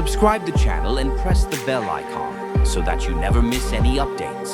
Subscribe the channel and press the bell icon so that you never miss any updates.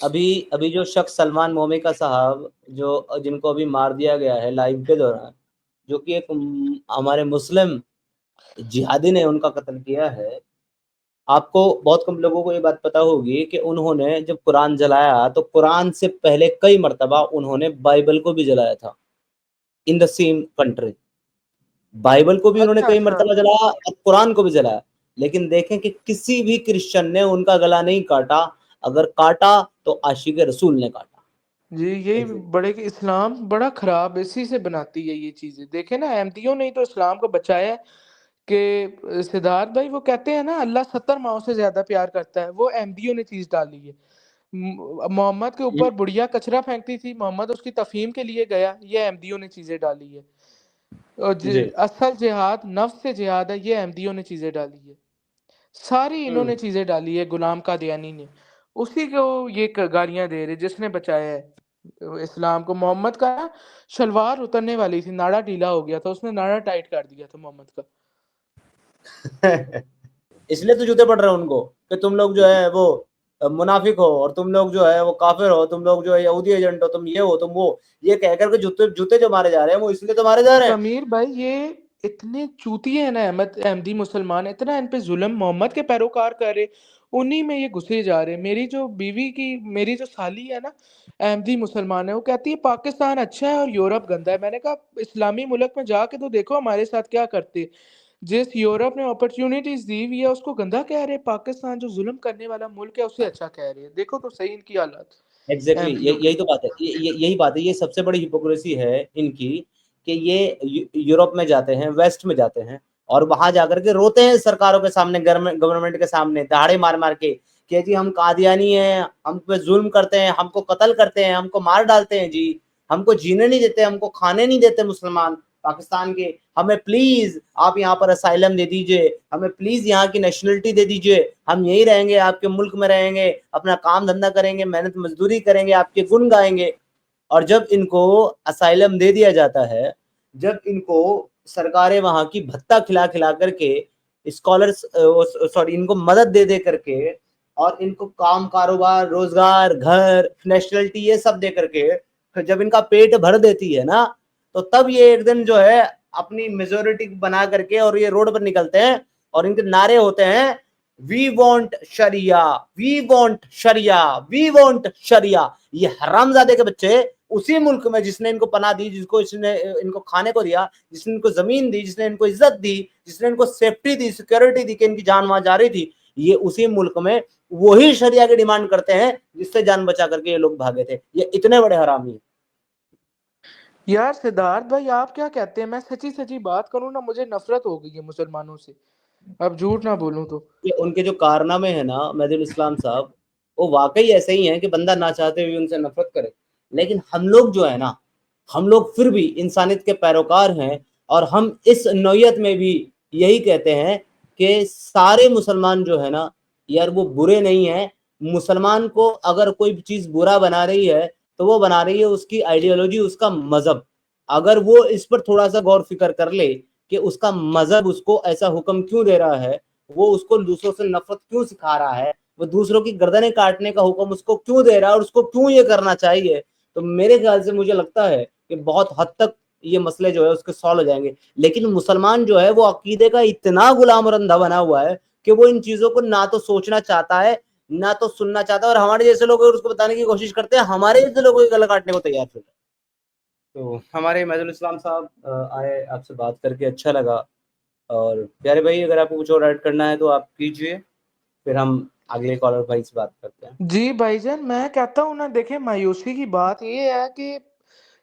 ابھی جو شخص سلمان مومکا صاحب جو جن کو ابھی مار دیا گیا ہے لائیو کے دوران، جو کہ ایک ہمارے مسلم جہادی نے ان کا قتل کیا ہے، آپ کو بہت کم لوگوں کو یہ بات پتا ہوگی کہ انہوں نے جب قرآن جلایا تو قرآن سے پہلے کئی مرتبہ انہوں نے بائبل کو بھی جلایا تھا ان دا سیم کنٹری. بائبل کو بھی انہوں نے اچھا کئی اچھا مرتبہ جلایا اور قرآن کو بھی جلایا، لیکن دیکھیں کہ کسی بھی کرسچن نے ان کا گلا نہیں کاٹا، اگر کاٹا تو عاشق رسول نے کاٹا. جی یہی بڑے کہ اسلام بڑا خراب اسی سے بناتی ہے یہ چیزیں. دیکھیں نا احمدیوں نے تو اسلام کو بچایا ہے کہ سدھارتھ بھائی وہ کہتے ہیں نا اللہ 70 ماؤں سے زیادہ پیار کرتا ہے، وہ احمدیوں نے چیز ڈالی ہے. محمد کے اوپر بڑھیا کچرا پھینکتی تھی، محمد اس کی تفہیم کے لیے گیا، یہ احمدیوں نے چیزیں ڈالی ہے. اور جی اصل جہاد نفس سے جہاد ہے، یہ احمدیوں نے چیزیں ڈالی ہے. ساری انہوں نے چیزیں ڈالی ہے غلام قادیانی نے، اسی کو یہ گالیاں دے رہے جس نے بچایا ہے اسلام کو. محمد کا شلوار اترنے والی تھی، ناڑا ڈھیلا ہو گیا تھا، اس نے ناڑا ٹائٹ کر دیا تھا محمد کا. اس لیے تو جوتے پڑ رہے ہیں ان کو کہ تم لوگ جو ہے وہ منافق ہو، اور تم لوگ جو ہے وہ کافر ہو، تم لوگ جو ہے یہودی ایجنٹ ہو، تم یہ ہو تم وہ، یہ کہہ کر کے جوتے جو مارے جا رہے ہیں وہ اس لیے تو مارے جا رہے ہیں. سمیر بھائی یہ اتنے چوتیے ہیں نا احمدی مسلمان، اتنا ان پہ ظلم محمد کے پیروکار کر رہے، انہی میں یہ گھسے جا رہے. میری جو بیوی کی میری جو سالی ہے نا احمدی مسلمان ہے، وہ کہتی ہے پاکستان اچھا ہے اور یورپ گندا ہے. میں نے کہا اسلامی ملک میں جا کے تو دیکھو ہمارے ساتھ کیا کرتے. جس یورپ نے اپرچونٹیز دی ہوئی ہے اس کو گندا کہہ رہے، پاکستان جو ظلم کرنے والا ملک ہے اسے اچھا کہہ رہے. دیکھو تو صحیح ان کی حالت ایگزیکٹلی احمدیوں کی. یہی تو بات ہے، یہی بات ہے. یہ سب سے بڑی ہپوکریسی ہے ان کی کہ یہ یورپ میں جاتے ہیں، ویسٹ میں جاتے ہیں، اور وہاں جا کر کے روتے ہیں سرکاروں کے سامنے، گورنمنٹ کے سامنے دہاڑے مار مار کے کہ جی ہم قادیانی ہیں، ہم پہ ظلم کرتے ہیں، ہم کو قتل کرتے ہیں، ہم کو مار ڈالتے ہیں، جی ہم کو جینے نہیں دیتے، ہم کو کھانے نہیں دیتے مسلمان پاکستان کے، ہمیں پلیز آپ یہاں پر اسائلم دے دیجئے، ہمیں پلیز یہاں کی نیشنلٹی دے دیجئے، ہم یہی رہیں گے، آپ کے ملک میں رہیں گے، اپنا کام دھندا کریں گے، محنت مزدوری کریں گے، آپ کے گن گائیں گے. اور جب ان کو اسائلم دے دیا جاتا ہے، جب ان کو سرکاریں وہاں کی بھتہ کھلا کھلا کر کے اسکالرس ان کو مدد دے دے کر کے، اور ان کو کام کاروبار روزگار گھر نیشنلٹی یہ سب دے کر کے جب ان کا پیٹ بھر دیتی ہے نا، تو تب یہ ایک دن جو ہے اپنی میجورٹی بنا کر کے اور یہ روڈ پر نکلتے ہیں اور ان کے نعرے ہوتے ہیں وی وانٹ شریعہ، وی وانٹ شریعہ، وی وانٹ شریعہ. یہ حرامزادے کے بچے اسی ملک میں جس نے ان کو پناہ دی، جس کو اس نے ان کو کھانے کو دیا، جس نے ان کو زمین دی، جس نے ان کو عزت دی، جس نے ان کو سیفٹی دی، سیکورٹی دی کہ ان کی جان وہاں جا رہی تھی، یہ اسی ملک میں وہی شریعہ کی ڈیمانڈ کرتے ہیں جس سے جان بچا کر کے یہ لوگ بھاگے تھے. یہ اتنے بڑے حرامی ہیں. یار سدھارتھ بھائی آپ کیا کہتے ہیں؟ میں سچی سچی بات کروں نا، مجھے نفرت ہو گئی ہے مسلمانوں سے، اب جھوٹ نہ بولوں تو. یہ ان کے جو کارنامے ہیں نا مہدی الاسلام صاحب، وہ واقعی ایسے ہی ہیں کہ بندہ نہ چاہتے ہوئے ان سے نفرت کرے. لیکن ہم لوگ جو ہے نا، ہم لوگ پھر بھی انسانیت کے پیروکار ہیں، اور ہم اس نوعیت میں بھی یہی کہتے ہیں کہ سارے مسلمان جو ہے نا یار وہ برے نہیں ہیں. مسلمان کو اگر کوئی چیز برا بنا رہی ہے تو وہ بنا رہی ہے اس کی آئیڈیالوجی، اس کا مذہب. اگر وہ اس پر تھوڑا سا غور فکر کر لے کہ اس کا مذہب اس کو ایسا حکم کیوں دے رہا ہے، وہ اس کو دوسروں سے نفرت کیوں سکھا رہا ہے، وہ دوسروں کی گردنیں کاٹنے کا حکم اس کو کیوں دے رہا ہے، اور اس کو کیوں یہ کرنا چاہیے، تو میرے خیال سے مجھے لگتا ہے کہ بہت حد تک یہ مسئلے جو ہے اس کے سالو ہو جائیں گے. لیکن مسلمان جو ہے وہ عقیدے کا اتنا غلام اور اندھا بنا ہوا ہے کہ وہ ان چیزوں کو نہ تو سوچنا چاہتا ہے نہ تو سننا چاہتا ہے، اور ہمارے جیسے لوگ اس کو بتانے کی کوشش کرتے ہیں، ہمارے جیسے لوگوں کی گلا کاٹنے کو تیار ہوتے ہیں. تو ہمارے مہدی الاسلام صاحب آئے، آپ سے بات کر کے اچھا لگا. اور پیارے بھائی اگر آپ کو کچھ اور ایڈ کرنا ہے تو آپ کیجئے، پھر ہم اگلے کالر بھائی سے بات کرتے ہیں. جی بھائی جان میں کہتا ہوں نا، دیکھیں مایوسی کی بات یہ ہے کہ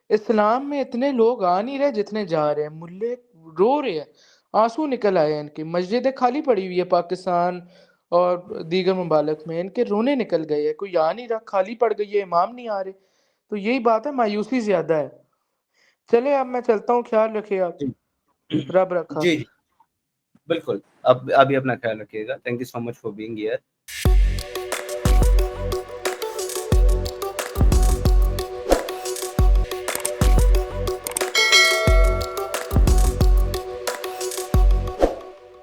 اسلام میں اتنے لوگ آ نہیں رہے جتنے جا رہے ہیں. ملے رو رہے ہیں، آنسو نکل آئے ہیں ان کی. مسجدیں خالی پڑی ہوئی ہے پاکستان اور دیگر ممالک میں، ان کے رونے نکل گئے ہیں. کوئی آ نہیں رہا، خالی پڑ گئی ہے، امام نہیں آ رہے. تو یہی بات ہے، مایوسی زیادہ ہے. چلے اب میں چلتا ہوں، خیال رکھے آپ. رب رکھا. جی جی بالکل، اب ابھی اپنا خیال رکھیے گا. Thank you so much for being hair.